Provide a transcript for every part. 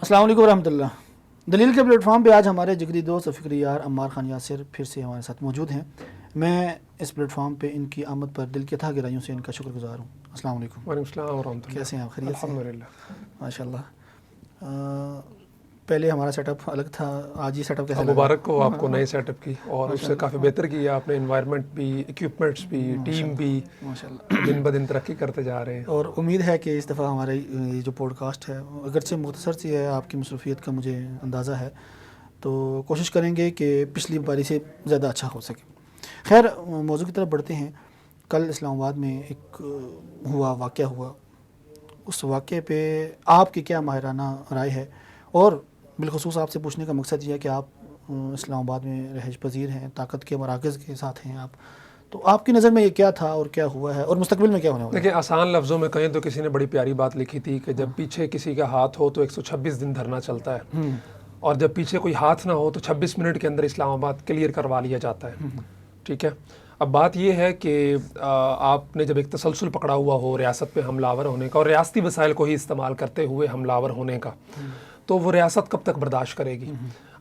السلام علیکم ورحمۃ اللہ. دلیل کے پلیٹ فارم پہ آج ہمارے جگری دوست اور فکری یار عمار خان یاسر پھر سے ہمارے ساتھ موجود ہیں. میں اس پلیٹ فارم پہ ان کی آمد پر دل کی تھا گہرائیوں سے ان کا شکر گزار ہوں. السلام علیکم. وعلیکم السلام ورحمۃ اللہ. کیسے ہیں آپ؟ خیریت سے؟ الحمدللہ ماشاء اللہ. پہلے ہمارا سیٹ اپ الگ تھا, آج یہ سیٹ اپ کیسا مبارک ہو آپ کو نئے سیٹ اپ کی, اور اس سے کافی بہتر کیا آپ نے. انوائرمنٹ بھی, اکوپمنٹس بھی, ٹیم بھی ماشاء اللہ دن بدن ترقی کرتے جا رہے ہیں. اور امید ہے کہ اس دفعہ ہمارا یہ جو پوڈ کاسٹ ہے اگرچہ مختصر سی ہے, آپ کی مصروفیت کا مجھے اندازہ ہے, تو کوشش کریں گے کہ پچھلی باری سے زیادہ اچھا ہو سکے. خیر, موضوع کی طرف بڑھتے ہیں. کل اسلام آباد میں ایک واقعہ ہوا. اس واقعے پہ آپ کی کیا ماہرانہ رائے ہے, اور بالخصوص آپ سے پوچھنے کا مقصد یہ ہے کہ آپ اسلام آباد میں رہائش پذیر ہیں, طاقت کے مراکز کے ساتھ ہیں آپ, تو آپ کی نظر میں یہ کیا تھا اور کیا ہوا ہے اور مستقبل میں کیا ہونے والا ہے؟ دیکھیں, آسان لفظوں میں کہیں تو کسی نے بڑی پیاری بات لکھی تھی کہ جب پیچھے کسی کا ہاتھ ہو تو 126 دن دھرنا چلتا ہے, اور جب پیچھے کوئی ہاتھ نہ ہو تو 26 منٹ کے اندر اسلام آباد کلیئر کروا لیا جاتا ہے. ٹھیک ہے, اب بات یہ ہے کہ آپ نے جب ایک تسلسل پکڑا ہوا ہو ریاست پہ حملہ آور ہونے کا اور ریاستی وسائل کو ہی استعمال کرتے ہوئے حملہ آور ہونے کا, تو وہ ریاست کب تک برداشت کرے گی؟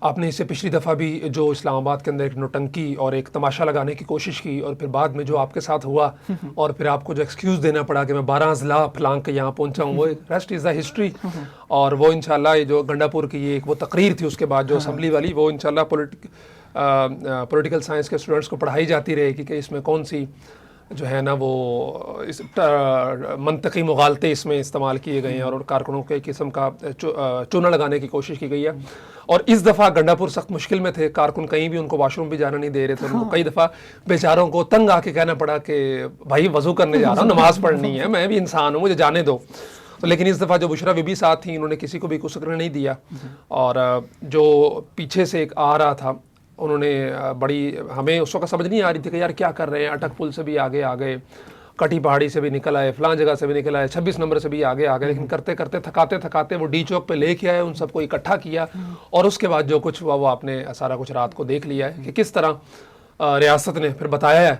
آپ نے اس سے پچھلی دفعہ بھی جو اسلام آباد کے اندر ایک نوٹنکی اور ایک تماشا لگانے کی کوشش کی, اور پھر بعد میں جو آپ کے ساتھ ہوا اور پھر آپ کو جو ایکسکیوز دینا پڑا کہ میں 12 اضلاع پھلانگ کے یہاں پہنچا ہوں, وہ ریسٹ از دا ہسٹری. اور وہ انشاءاللہ یہ جو گنڈا پور کی ایک وہ تقریر تھی اس کے بعد جو اسمبلی والی, وہ انشاءاللہ پولیٹیکل سائنس کے اسٹوڈنٹس کو پڑھائی جاتی رہے گی کہ اس میں کون سی جو ہے نا وہ منطقی مغالطے اس میں استعمال کیے گئے ہیں اور کارکنوں کے قسم کا چونا لگانے کی کوشش کی گئی ہے. اور اس دفعہ گنڈا پور سخت مشکل میں تھے, کارکن کہیں بھی ان کو واش روم بھی جانا نہیں دے رہے تھے. ان کو کئی دفعہ بیچاروں کو تنگ آ کے کہنا پڑا کہ بھائی وضو کرنے جا رہا ہوں, نماز پڑھنی ہے, میں بھی انسان ہوں, مجھے جانے دو. لیکن اس دفعہ جو بشرا بی بی ساتھ تھیں, انہوں نے کسی کو بھی کچھ کرنے نہیں دیا, اور جو پیچھے سے ایک آ رہا تھا انہوں نے بڑی, ہمیں اس وقت سمجھ نہیں آ رہی تھی کہ یار کیا کر رہے ہیں. اٹک پل سے بھی آگے آ گئے, کٹی پہاڑی سے بھی نکل آئے, فلان جگہ سے بھی نکل آئے, 26 نمبر سے بھی آگے آ گئے, لیکن کرتے کرتے تھکاتے وہ ڈی چوک پہ لے کے آئے, ان سب کو اکٹھا کیا, اور اس کے بعد جو کچھ ہوا وہ آپ نے سارا کچھ رات کو دیکھ لیا ہے کہ کس طرح ریاست نے پھر بتایا ہے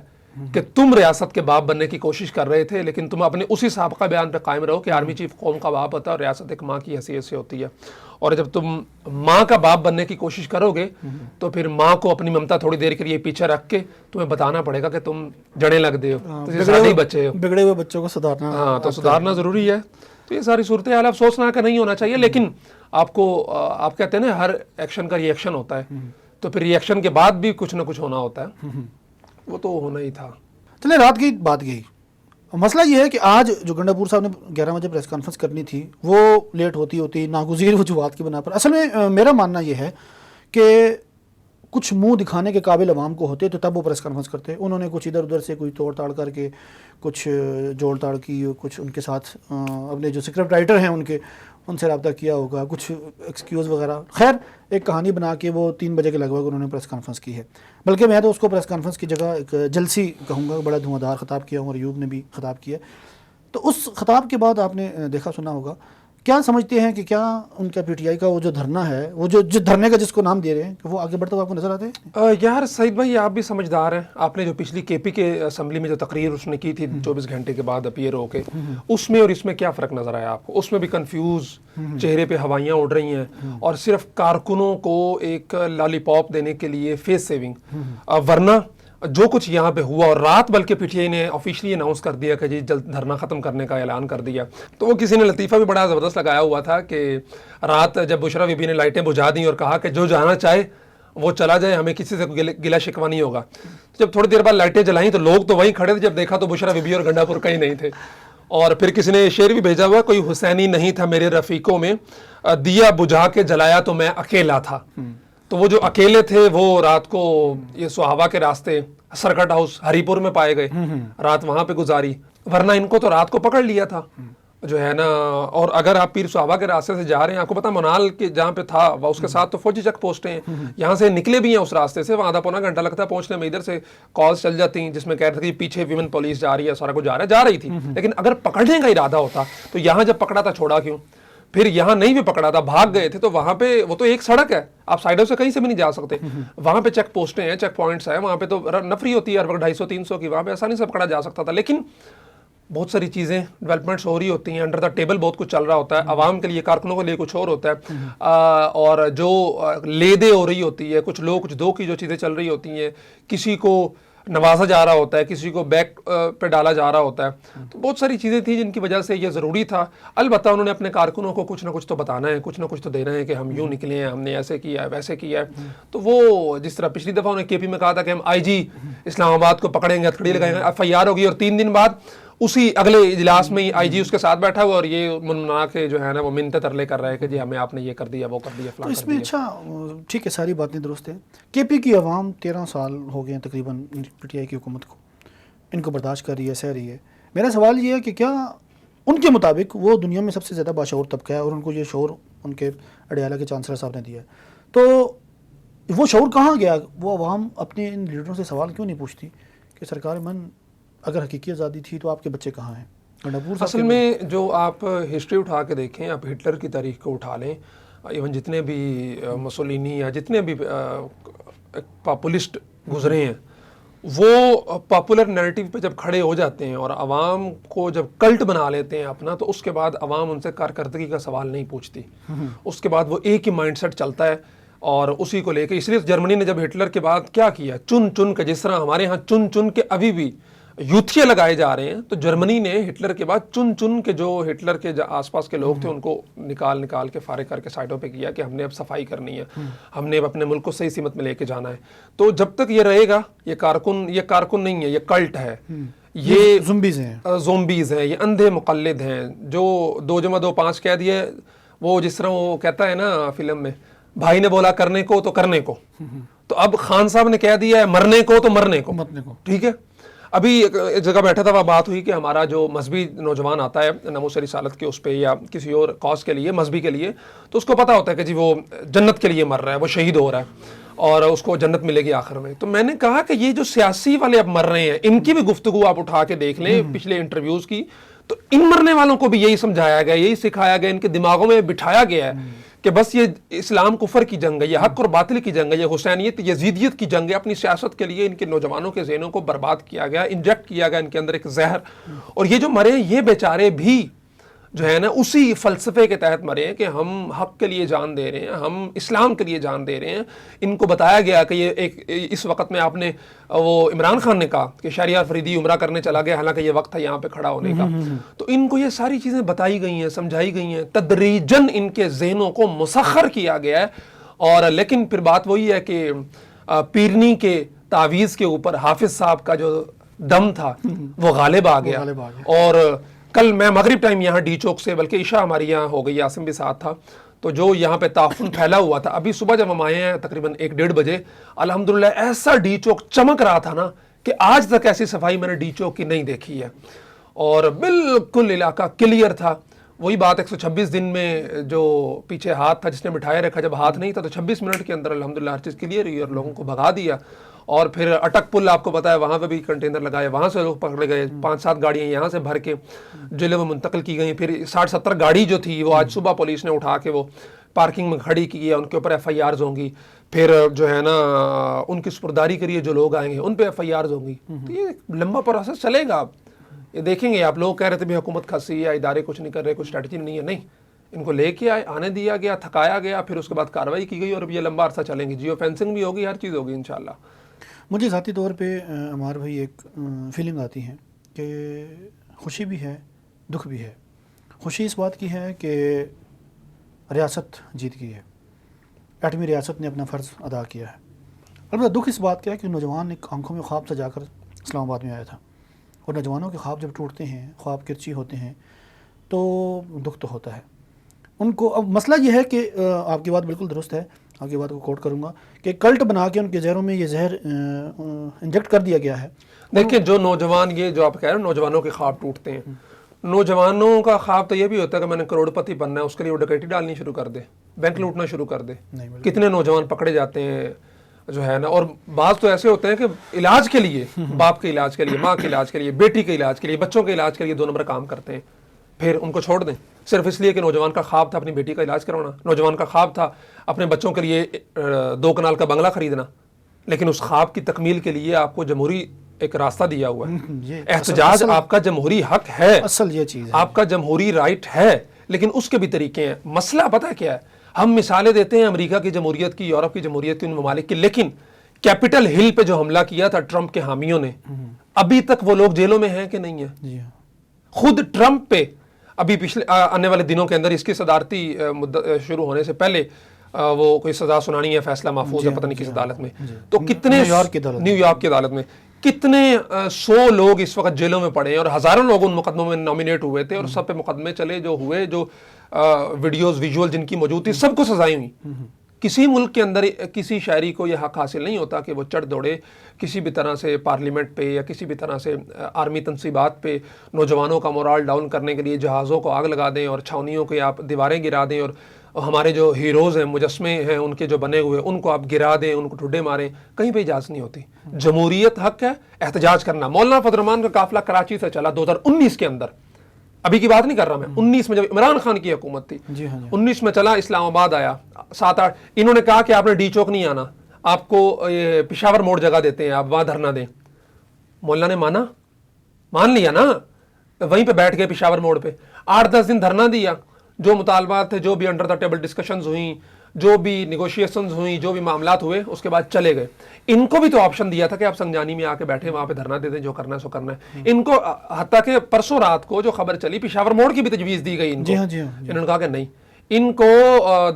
کہ تم ریاست کے باپ بننے کی کوشش کر رہے تھے, لیکن تم اپنے اسی سابقہ بیان پہ قائم رہو کہ آرمی چیف قوم کا باپ ہوتا ہے اور ریاست ایک ماں کی حیثیت سے ہوتی ہے. اور جب تم ماں کا باپ بننے کی کوشش کرو گے تو پھر ماں کو اپنی ممتا تھوڑی دیر کے لیے پیچھے رکھ کے تمہیں بتانا پڑے گا کہ تم جڑیں لگ دے ہو, بچے ہو, بگڑے ہوئے بچوں کو سدھارنا. ہاں, تو سدھارنا ضروری ہے. تو یہ ساری صورتحال اب سوچنا کہ نہیں ہونا چاہیے, لیکن آپ کو, آپ کہتے ہیں نا ہر ایکشن کا ریئیکشن ہوتا ہے, تو پھر ریئیکشن کے بعد بھی کچھ نہ کچھ ہونا ہوتا ہے, وہ تو ہونا ہی تھا. چلے, رات کی بات گئی. مسئلہ یہ ہے کہ آج جو گنڈا پور صاحب نے 11 بجے پریس کانفرنس کرنی تھی وہ لیٹ ہوتی ناگزیر وجوہات کی بنا پر. اصل میں میرا ماننا یہ ہے کہ کچھ منہ دکھانے کے قابل عوام کو ہوتے تو تب وہ پریس کانفرنس کرتے. انہوں نے کچھ ادھر ادھر سے کوئی توڑ تاڑ کر کے کچھ جوڑ تاڑ کی, کچھ ان کے ساتھ اپنے جو سکرپٹ رائٹر ہیں ان سے رابطہ کیا ہوگا, کچھ ایکسکیوز وغیرہ. خیر, ایک کہانی بنا کے وہ 3 بجے کے لگ بھگ انہوں نے پریس کانفرنس کی ہے. بلکہ میں تو اس کو پریس کانفرنس کی جگہ ایک جلسی کہوں گا, بڑا دھواں دھار خطاب کیا, اور ایوب نے بھی خطاب کیا. تو اس خطاب کے بعد آپ نے دیکھا سنا ہوگا, کیا سمجھتے ہیں کہ کیا ان کا پی ٹی آئی کا وہ جو دھرنا ہے, وہ جو دھرنے کا جس کو نام دے رہے ہیں, کہ وہ آگے بڑھتا ہوا آپ کو نظر آتے ہیں؟ یار سعید بھائی, آپ بھی سمجھدار ہیں. آپ نے جو پچھلی کے پی کے اسمبلی میں جو تقریر اس نے کی تھی 24 گھنٹے کے بعد اپیئر ہو کے, اس میں اور اس میں کیا فرق نظر آیا آپ کو؟ اس میں بھی کنفیوز, چہرے پہ ہوائیاں اڑ رہی ہیں, اور صرف کارکنوں کو ایک لالی پاپ دینے کے لیے فیس سیونگ. ورنہ جو کچھ یہاں پہ ہوا, اور رات بلکہ پی ٹی آئی نے آفیشلی اناؤنس کر دیا کہ جی جلد دھرنا ختم کرنے کا اعلان کر دیا. تو وہ کسی نے لطیفہ بھی بڑا زبردست لگایا ہوا تھا کہ رات جب بشرا بی بی نے لائٹیں بجھا دیں اور کہا کہ جو جانا چاہے وہ چلا جائے, ہمیں کسی سے گلا شکوا نہیں ہوگا. جب تھوڑی دیر بعد لائٹیں جلائیں تو لوگ تو وہیں کھڑے تھے, جب دیکھا تو بشرا بی بی اور گنڈا پور کہیں نہیں تھے. اور پھر کسی نے شعر بھی بھیجا ہوا, کوئی حسینی نہیں تھا میرے رفیقوں میں, دیا بجھا کے جلایا تو میں اکیلا تھا. تو وہ جو اکیلے تھے وہ رات کو یہ سہاوا کے راستے سرکٹ ہاؤس ہری پور میں پائے گئے, رات وہاں پہ گزاری. ورنہ ان کو تو رات کو پکڑ لیا تھا جو ہے نا. اور اگر آپ پیر صحابہ کے راستے سے جا رہے ہیں, آپ کو پتا منال کے جہاں پہ تھا اس کے ساتھ تو فوجی چیک پوسٹیں ہیں, یہاں سے نکلے بھی ہیں اس راستے سے, وہاں آدھا پونا گھنٹہ لگتا ہے پہنچنے میں. ادھر سے کالز چل جاتی ہیں جس میں کہہ رہے تھے پیچھے ویمن پولیس جا رہی ہے, سارا کچھ جا رہی تھی. لیکن اگر پکڑنے کا ارادہ ہوتا تو یہاں جب پکڑا تھا چھوڑا کیوں؟ پھر یہاں نہیں بھی پکڑا تھا, بھاگ گئے تھے, تو وہاں پہ وہ تو ایک سڑک ہے, آپ سائڈوں سے کہیں سے بھی نہیں جا سکتے. وہاں پہ چیک پوسٹیں ہیں, چیک پوائنٹس ہیں, وہاں پہ تو نفری ہوتی ہے ہر وقت 250-300 کی, وہاں پہ آسانی سے پکڑا جا سکتا تھا. لیکن بہت ساری چیزیں ڈیولپمنٹس ہو رہی ہوتی ہیں، انڈر دا ٹیبل بہت کچھ چل رہا ہوتا ہے، عوام کے لیے، کارکنوں کے لیے کچھ اور ہوتا ہے، اور جو لے دے ہو رہی ہوتی ہے، کچھ لو کچھ دو کی جو چیزیں چل رہی ہوتی ہیں، کسی کو نوازا جا رہا ہوتا ہے، کسی کو بیک پہ ڈالا جا رہا ہوتا ہے، تو بہت ساری چیزیں تھیں جن کی وجہ سے یہ ضروری تھا۔ البتہ انہوں نے اپنے کارکنوں کو کچھ نہ کچھ تو بتانا ہے، کچھ نہ کچھ تو دینا ہے کہ ہم یوں نکلے ہیں، ہم نے ایسے کیا ہے، ویسے کیا ہے۔ تو وہ جس طرح پچھلی دفعہ انہوں نے کے پی میں کہا تھا کہ ہم آئی جی اسلام آباد کو پکڑیں گے، ہتھکڑی لگائیں گے، FIR ہوگی، اور 3 دن بعد اسی اگلے اجلاس میں ہی آئی جی اس کے ساتھ بیٹھا ہوا اور یہ منمنا کے جو ہے نا وہ منتیں ترلے کر رہا ہے کہ جی ہمیں آپ نے یہ کر دیا، وہ کر دیا، تو فلاں اس کر میں دیا۔ اچھا ٹھیک ہے، ساری باتیں درست ہیں۔ کے پی کی عوام 13 سال ہو گئے ہیں تقریباً PTI کی حکومت کو، ان کو برداشت کر رہی ہے، سہ رہی ہے۔ میرا سوال یہ ہے کہ کیا ان کے مطابق وہ دنیا میں سب سے زیادہ باشعور طبقہ ہے اور ان کو یہ شعور ان کے اڈیالہ کے چانسلر صاحب نے دیا ہے، تو وہ شعور کہاں گیا؟ وہ عوام اپنے ان لیڈروں سے سوال کیوں نہیں پوچھتی کہ سرکار من اگر حقیقی آزادی تھی تو آپ کے بچے کہاں ہیں؟ گنڈاپور صاحب اصل میں جو آپ ہسٹری اٹھا کے دیکھیں، آپ ہٹلر کی تاریخ کو اٹھا لیں، ایون جتنے بھی مسولینی یا جتنے بھی پاپولسٹ گزرے ہیں، وہ پاپولر نیریٹو پہ جب کھڑے ہو جاتے ہیں اور عوام کو جب کلٹ بنا لیتے ہیں اپنا، تو اس کے بعد عوام ان سے کارکردگی کا سوال نہیں پوچھتی، اس کے بعد وہ ایک ہی مائنڈ سیٹ چلتا ہے اور اسی کو لے کے۔ اس لیے جرمنی نے جب ہٹلر کے بعد کیا کیا، چن چن کے، جس طرح ہمارے ہاں چن چن کے ابھی بھی یوتھیے لگائے جا رہے ہیں، تو جرمنی نے ہٹلر کے بعد چن چن کے جو ہٹلر کے آس پاس کے لوگ تھے ان کو نکال کے فارغ کر کے سائڈوں پہ کیا کہ ہم نے اب صفائی کرنی ہے، ہم نے اب اپنے ملک کو صحیح سمت میں لے کے جانا ہے۔ تو جب تک یہ رہے گا، یہ کارکن نہیں ہے، یہ کلٹ ہے، یہ زومبیز ہیں، یہ اندھے مقلد ہیں جو 2 + 2 = 5 کہہ دیے۔ وہ جس طرح وہ کہتا ہے نا فلم میں، بھائی نے بولا کرنے کو تو کرنے کو، تو اب خان صاحب نے کہہ دیا ہے مرنے کو تو مرنے کو، ٹھیک ہے۔ ابھی ایک جگہ بیٹھا تھا، وہ بات ہوئی کہ ہمارا جو مذہبی نوجوان آتا ہے ناموس رسالت کے اس پہ یا کسی اور کاز کے لیے، مذہبی کے لیے، تو اس کو پتا ہوتا ہے کہ جی وہ جنت کے لیے مر رہا ہے، وہ شہید ہو رہا ہے اور اس کو جنت ملے گی آخر میں۔ تو میں نے کہا کہ یہ جو سیاسی والے اب مر رہے ہیں، ان کی بھی گفتگو آپ اٹھا کے دیکھ لیں پچھلے انٹرویوز کی، تو ان مرنے والوں کو بھی یہی سمجھایا گیا، یہی سکھایا گیا، ان کے دماغوں میں بٹھایا گیا ہے کہ بس یہ اسلام کفر کی جنگ ہے، یہ حق اور باطل کی جنگ ہے، یہ حسینیت یزیدیت کی جنگ ہے۔ اپنی سیاست کے لیے ان کے نوجوانوں کے ذہنوں کو برباد کیا گیا، انجیکٹ کیا گیا ان کے اندر ایک زہر، اور یہ جو مرے یہ بیچارے بھی جو ہے نا اسی فلسفے کے تحت مرے ہیں کہ ہم حق کے لیے جان دے رہے ہیں، ہم اسلام کے لیے جان دے رہے ہیں۔ ان کو بتایا گیا کہ یہ ایک اس وقت میں آپ نے وہ عمران خان نے کہا کہ شہریار فریدی عمرہ کرنے چلا گیا، حالانکہ یہ وقت تھا یہاں پہ کھڑا ہونے کا۔ تو ان کو یہ ساری چیزیں بتائی گئی ہیں، سمجھائی گئی ہیں، تدریجاً ان کے ذہنوں کو مسخر کیا گیا ہے۔ اور لیکن پھر بات وہی ہے کہ پیرنی کے تعویذ کے اوپر حافظ صاحب کا جو دم تھا وہ غالب آ گیا۔ اور کل میں مغرب ٹائم یہاں ڈی چوک سے، بلکہ عشاء ہماری یہاں ہو گئی، آسم بھی ساتھ تھا، تو جو یہاں پہ تعفن پھیلا ہوا تھا، ابھی صبح جب ہم آئے ہیں تقریباً 1-1:30 بجے، الحمدللہ ایسا ڈی چوک چمک رہا تھا نا کہ آج تک ایسی صفائی میں نے ڈی چوک کی نہیں دیکھی ہے، اور بالکل علاقہ کلیئر تھا۔ وہی بات 126 دن میں جو پیچھے ہاتھ تھا جس نے بٹھائے رکھا، جب ہاتھ نہیں تھا تو 26 منٹ کے اندر الحمدللہ ہر چیز کلیئر ہوئی اور لوگوں کو بھگا دیا۔ اور پھر اٹک پل آپ کو پتا ہے، وہاں پہ بھی کنٹینر لگائے، وہاں سے لوگ پکڑے گئے، 5-7 گاڑیاں یہاں سے بھر کے جو وہ منتقل کی گئی۔ پھر 60-70 گاڑی جو تھی وہ آج صبح پولیس نے اٹھا کے وہ پارکنگ میں کھڑی کی ہے، ان کے اوپر FIRs ہوں گی، پھر جو ہے نا ان کی سپرداری کے لیے جو لوگ آئیں گے ان پہ FIRs ہوں گی۔ تو یہ لمبا پروسیس چلے گا، یہ دیکھیں گے۔ آپ لوگ کہہ رہے تھے بھی حکومت کھنسی ہے، ادارے کچھ نہیں کر رہے، کوئی اسٹریٹجی نہیں ہے، نہیں، ان کو لے کے آنے دیا گیا، تھکایا گیا، پھر اس کے بعد کارروائی کی گئی، اور اب یہ لمبا عرصہ چلیں گی، جیو فینسنگ بھی ہوگی، ہر چیز ہوگی انشاءاللہ۔ مجھے ذاتی طور پہ عمار بھائی ایک فیلنگ آتی ہے کہ خوشی بھی ہے، دکھ بھی ہے۔ خوشی اس بات کی ہے کہ ریاست جیت گئی ہے، ایٹمی ریاست نے اپنا فرض ادا کیا ہے۔ البتہ دکھ اس بات کا ہے کہ نوجوان ایک آنکھوں میں خواب سجا کر اسلام آباد میں آیا تھا، اور نوجوانوں کے خواب جب ٹوٹتے ہیں، خواب کرچی ہوتے ہیں، تو دکھ تو ہوتا ہے ان کو۔ اب مسئلہ یہ ہے کہ آپ کی بات بالکل درست ہے، آپ کی بات کو کوٹ کروں گا کہ کلٹ بنا کے ان کے زہروں میں یہ زہر انجیکٹ کر دیا گیا ہے۔ دیکھیں جو نوجوان، یہ جو آپ کہہ رہے ہیں نوجوانوں کے خواب ٹوٹتے ہیں، نوجوانوں کا خواب تو یہ بھی ہوتا ہے کہ میں نے کروڑ پتی بننا ہے، اس کے لیے وہ ڈکیتی ڈالنی شروع کر دے، بینک لوٹنا شروع کر دے۔ کتنے نوجوان پکڑے جاتے ہیں جو ہے نا، اور بعض تو ایسے ہوتے ہیں کہ علاج کے لیے، باپ کے علاج کے لیے، ماں کے علاج کے لیے، بیٹی کے علاج کے لیے، بچوں کے علاج کے لیے 2 نمبر کام کرتے ہیں، پھر ان کو چھوڑ دیں صرف اس لیے کہ نوجوان کا خواب تھا اپنی بیٹی کا علاج کروانا، نوجوان کا خواب تھا اپنے بچوں کے لیے 2 کنال کا بنگلہ خریدنا، لیکن اس خواب کی تکمیل کے لیے آپ کو جمہوری ایک راستہ دیا ہوا ہے. یہ احتجاج آپ کا جمہوری حق ہے, اصل یہ چیز ہے, آپ کا جمہوری رائٹ ہے, لیکن اس کے بھی طریقے ہیں. مسئلہ پتہ ہے کیا ہے, ہم مثالیں دیتے ہیں امریکہ کی جمہوریت کی, یورپ کی جمہوریت کی, ان ممالک کی, لیکن کیپٹل ہل پہ جو حملہ کیا تھا ٹرمپ کے حامیوں نے, ابھی تک وہ لوگ جیلوں میں ہیں کہ نہیں ہیں؟ جی ہاں, خود ٹرمپ پہ ابھی پچھلے آنے والے دنوں کے اندر اس کی صدارتی مدت شروع ہونے سے پہلے وہ کوئی سزا سنانی ہے, فیصلہ محفوظ ہے پتہ نہیں کس عدالت میں, تو کتنے نیو یارک کی عدالت میں کتنے 100 لوگ اس وقت جیلوں میں پڑے ہیں, اور ہزاروں لوگ ان مقدموں میں نامینیٹ ہوئے تھے, اور سب پہ مقدمے چلے جو ہوئے, جو ویڈیوز ویژول جن کی موجود تھی, سب کو سزائیں ہوئی. کسی ملک کے اندر کسی شہری کو یہ حق حاصل نہیں ہوتا کہ وہ چڑھ دوڑے کسی بھی طرح سے پارلیمنٹ پہ یا کسی بھی طرح سے آرمی تنصیبات پہ نوجوانوں کا مورال ڈاؤن کرنے کے لیے جہازوں کو آگ لگا دیں اور چھاونیوں کے آپ دیواریں گرا دیں, اور ہمارے جو ہیروز ہیں, مجسمے ہیں ان کے جو بنے ہوئے, ان کو آپ گرا دیں, ان کو ٹھڈے ماریں. کہیں پہ اجازت نہیں ہوتی. جمہوریت حق ہے احتجاج کرنا. مولانا فضل الرحمان کا قافلہ کراچی سے چلا 2019 کے اندر, ابھی کی بات نہیں کر رہا میں, 19 میں جب عمران خان کی حکومت تھی, 19 میں چلا, اسلام آباد آیا 7-8. انہوں نے کہا کہ آپ نے ڈی چوک نہیں آنا, آپ کو پشاور موڑ جگہ دیتے ہیں, آپ وہاں دھرنا دیں. مولانا نے مان لیا نا, وہیں پہ بیٹھ گئے پشاور موڑ پہ, 8-10 دن دھرنا دیا. جو مطالبات تھے, جو بھی انڈر دا ٹیبل ڈسکشنز ہوئیں, جو بھی نیگوشیشنز ہوئیں, جو بھی معاملات ہوئے, اس کے بعد چلے گئے. ان کو بھی تو آپشن دیا تھا کہ آپ سنجانی میں آ کے بیٹھے, وہاں پہ دھرنا دے دیں, جو کرنا ہے سو کرنا ہے. ان کو حتیٰ کہ پرسوں رات کو جو خبر چلی, پشاور موڑ کی بھی تجویز دی گئی ان کو. انہوں نے کہا کہ نہیں, ان کو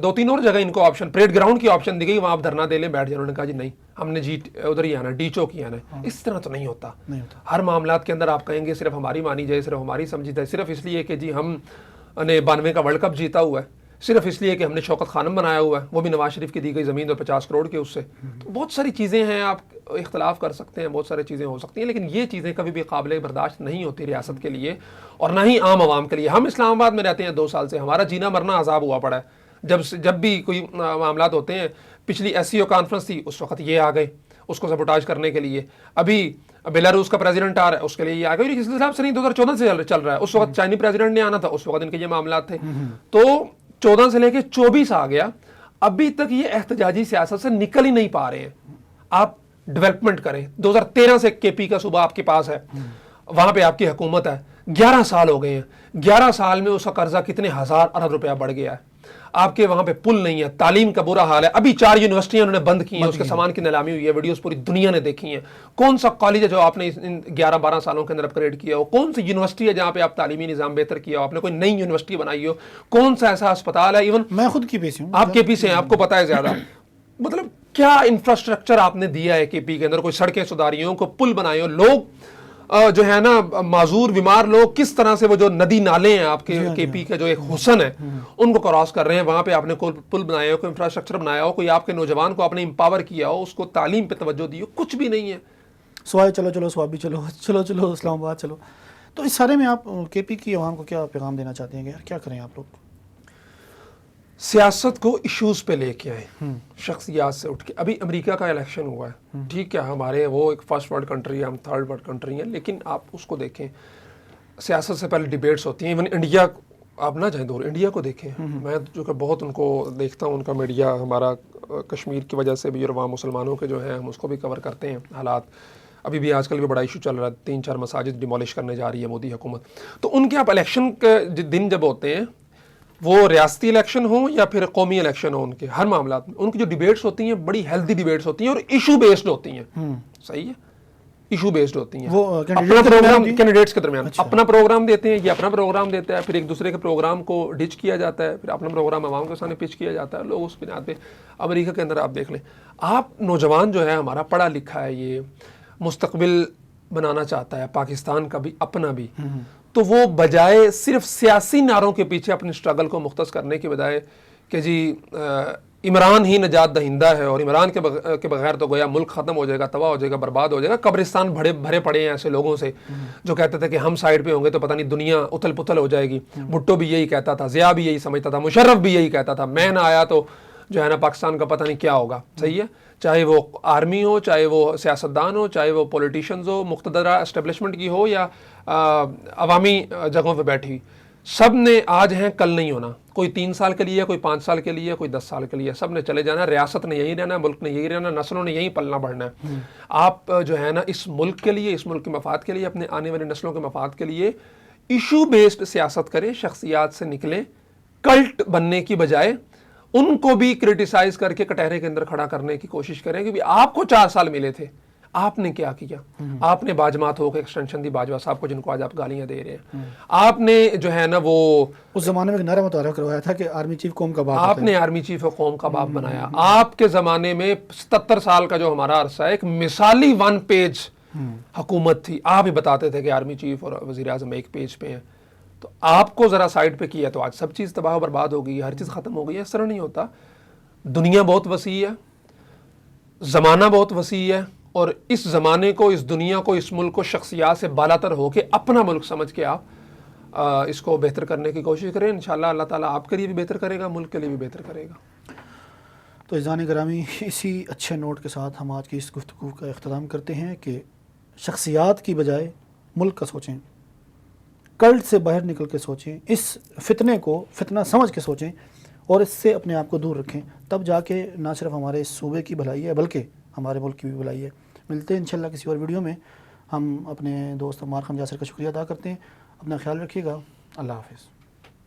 2-3 اور جگہ ان کو آپشن, پریڈ گراؤنڈ کی آپشن دی گئی, وہاں آپ دھرنا دے لیں, بیٹھ جائیں. انہوں نے کہا جی نہیں, ہم نے جی ادھر ہی آنا, ڈی چوک ہی آنا ہے. اس طرح تو نہیں ہوتا. ہر معاملات کے اندر آپ کہیں گے صرف ہماری مانی جائے, صرف ہماری سمجھی جائے, صرف اس لیے کہ جی ہم نے 92 کا ورلڈ کپ جیتا ہوا ہے, صرف اس لیے کہ ہم نے شوکت خانم بنایا ہوا ہے, وہ بھی نواز شریف کی دی گئی زمین اور 50 کروڑ کے اس سے. تو بہت ساری چیزیں ہیں, آپ اختلاف کر سکتے ہیں, بہت ساری چیزیں ہو سکتی ہیں, لیکن یہ چیزیں کبھی بھی قابل برداشت نہیں ہوتی ریاست کے لیے اور نہ ہی عام عوام کے لیے. ہم اسلام آباد میں رہتے ہیں 2 سال سے, ہمارا جینا مرنا عذاب ہوا پڑا ہے. جب بھی کوئی معاملات ہوتے ہیں, پچھلی SCO کانفرنس تھی, اس وقت یہ آ گئے اس کو سبوٹاج کرنے کے لیے. ابھی بیلاروس کا پریزیڈنٹ آ رہا ہے, اس کے لیے یہ آ گئے. اس حساب سے نہیں, 2014 سے چل رہا ہے. اس وقت چائنی پریزیڈنٹ نے آنا تھا, اس وقت ان کے یہ معاملات تھے. تو 14 سے لے کے 24 آ گیا, ابھی تک یہ احتجاجی سیاست سے نکل ہی نہیں پا رہے ہیں. آپ ڈیولپمنٹ کریں, 2013 سے KP کا صوبہ آپ کے پاس ہے, وہاں پہ آپ کی حکومت ہے, 11 سال ہو گئے ہیں. 11 سال میں اس کا قرضہ کتنے ہزار ارب روپیہ بڑھ گیا ہے. آپ کے وہاں پہ پل نہیں ہے, تعلیم کا برا حال ہے. ابھی 4 یونیورسٹیاں انہوں نے بند کی ہیں, اس کے سامان کی نیلامی ہوئی ہے, ویڈیوز پوری دنیا نے دیکھی ہیں. کون سا کالج ہے جو آپ نے ان 11-12 سالوں کے اندر اپ گریڈ کیا ہو؟ کون سی یونیورسٹی ہے جہاں پہ آپ تعلیمی نظام بہتر کیا ہو؟ آپ نے کوئی نئی یونیورسٹی بنائی ہو؟ کون سا ایسا اسپتال ہے؟ ایون میں خود KP سے ہوں, آپ KP سے ہیں, آپ کو پتا ہے زیادہ. مطلب کیا انفراسٹرکچر آپ نے دیا ہے KP کے اندر؟ کوئی سڑکیں سدھاری ہوں, کوئی پل بنائے ہو, لوگ جو ہے نا معذور بیمار لوگ کس طرح سے وہ جو ندی نالے ہیں آپ کے KP کا جو ایک حسن ہے ان کو کراس کر رہے ہیں. وہاں پہ آپ نے کوئی پل بنایا ہو, کوئی انفراسٹرکچر بنایا ہو, کوئی آپ کے نوجوان کو آپ نے امپاور کیا ہو, اس کو تعلیم پہ توجہ دی ہو, کچھ بھی نہیں ہے. سوائے چلو سوابی چلو اسلام آباد چلو. تو اس سارے میں آپ KP کی عوام کو کیا پیغام دینا چاہتے ہیں کہ یار کیا کریں آپ لوگ؟ سیاست کو ایشوز پہ لے کے آئیں, شخصیات سے اٹھ کے. ابھی امریکہ کا الیکشن ہوا ہے, ٹھیک ہے, ہمارے وہ ایک فرسٹ ورلڈ کنٹری ہے, ہم تھرڈ ورلڈ کنٹری ہیں, لیکن آپ اس کو دیکھیں, سیاست سے پہلے ڈیبیٹس ہوتی ہیں. ایون انڈیا, آپ نہ جائیں دور, انڈیا کو دیکھیں. میں جو کہ بہت ان کو دیکھتا ہوں, ان کا میڈیا, ہمارا کشمیر کی وجہ سے بھی اور وہاں مسلمانوں کے جو ہیں ہم اس کو بھی کور کرتے ہیں حالات. ابھی بھی آج کل بھی بڑا ایشو چل رہا ہے, 3-4 مساجد ڈیمولش کرنے جا رہی ہے مودی حکومت. تو ان کے آپ الیکشن کے دن جب ہوتے ہیں, وہ ریاستی الیکشن ہوں یا پھر قومی الیکشن ہو, ان کے ہر معاملات میں ان کی جو ڈیبیٹس ہوتی ہیں بڑی ہیلدی ڈیبیٹس ہوتی ہیں اور ایشو بیسڈ ہوتی ہیں. صحیح ہے, ایشو بیسڈ ہوتی ہیں. اپنا پروگرام کینڈیڈیٹس کے درمیان اپنا پروگرام دیتے ہیں, یہ اپنا پروگرام دیتا ہے, پھر ایک دوسرے کے پروگرام کو ڈچ کیا جاتا ہے, پھر اپنا پروگرام عوام کے سامنے پچ کیا جاتا ہے, لوگ اس بنیاد پہ. امریکہ کے اندر آپ دیکھ لیں, آپ نوجوان جو ہے ہمارا پڑھا لکھا ہے, یہ مستقبل بنانا چاہتا ہے پاکستان کا بھی اپنا بھی, تو وہ بجائے صرف سیاسی نعروں کے پیچھے اپنے اسٹرگل کو مختص کرنے کے بجائے کہ جی عمران ہی نجات دہندہ ہے اور عمران کے بغیر تو گویا ملک ختم ہو جائے گا, تباہ ہو جائے گا, برباد ہو جائے گا. قبرستان بھرے پڑے ہیں ایسے لوگوں سے جو کہتے تھے کہ ہم سائڈ پہ ہوں گے تو پتہ نہیں دنیا اتھل پتھل ہو جائے گی. بھٹو بھی یہی کہتا تھا, ضیاء بھی یہی سمجھتا تھا, مشرف بھی یہی کہتا تھا. میں نہ آیا تو جو ہے نا پاکستان کا پتہ نہیں کیا ہوگا. صحیح ہے, چاہے وہ آرمی ہو, چاہے وہ سیاستدان ہو, چاہے وہ پولیٹیشنز ہو, مقتدرہ اسٹیبلشمنٹ کی ہو یا عوامی جگہوں پہ بیٹھی. سب نے آج ہیں کل نہیں ہونا, کوئی 3 سال کے لیے, کوئی 5 سال کے لیے, کوئی 10 سال کے لیے, سب نے چلے جانا ہے. ریاست نے یہی رہنا ہے, ملک نے یہی رہنا ہے, نسلوں نے یہی پلنا بڑھنا ہے. آپ جو ہے نا اس ملک کے لیے, اس ملک کے مفاد کے لیے, اپنے آنے والی نسلوں کے مفاد کے لیے ایشو بیسڈ سیاست کریں, شخصیات سے نکلیں, کلٹ بننے کی بجائے ان کو بھی کرٹیسائز کر کے کٹہرے کے اندر کھڑا کرنے کی کوشش کریں کہ آپ کو 4 سال ملے تھے, آپ نے کیا کیا. آپ نے باجمات ہو کے ایکسٹینشن دی باجوہ صاحب کو, جن کو آج آپ گالیاں دے رہے ہیں. آپ نے جو ہے نا وہ اس زمانے میں ایک نعرہ متعارف کروایا تھا کہ آرمی چیف قوم کا باپ آپ نے آرمی چیف قوم کا باپ بنایا. آپ کے زمانے میں 77 سال کا جو ہمارا عرصہ ہے, ایک مثالی 1 پیج حکومت تھی. آپ ہی بتاتے تھے کہ آرمی چیف اور وزیر اعظم 1 پیج پہ ہیں. تو آپ کو ذرا سائڈ پہ کیا تو آج سب چیز تباہ و برباد ہو گئی, ہر چیز ختم ہو گئی ہے. اس طرح نہیں ہوتا. دنیا بہت وسیع ہے, زمانہ بہت وسیع ہے, اور اس زمانے کو, اس دنیا کو, اس ملک کو شخصیات سے بالاتر ہو کے اپنا ملک سمجھ کے آپ اس کو بہتر کرنے کی کوشش کریں. انشاءاللہ اللہ تعالیٰ آپ کے لیے بھی بہتر کرے گا, ملک کے لیے بھی بہتر کرے گا. تو عزیزان گرامی, اسی اچھے نوٹ کے ساتھ ہم آج کی اس گفتگو کا اختتام کرتے ہیں کہ شخصیات کی بجائے ملک کا سوچیں, کلٹ سے باہر نکل کے سوچیں, اس فتنے کو فتنہ سمجھ کے سوچیں اور اس سے اپنے آپ کو دور رکھیں. تب جا کے نہ صرف ہمارے اس صوبے کی بھلائی ہے بلکہ ہمارے ملک کی بھی بھلائی ہے. ملتے ہیں انشاءاللہ کسی اور ویڈیو میں. ہم اپنے دوست عمار خان جاسر کا شکریہ ادا کرتے ہیں. اپنا خیال رکھیے گا. اللہ حافظ.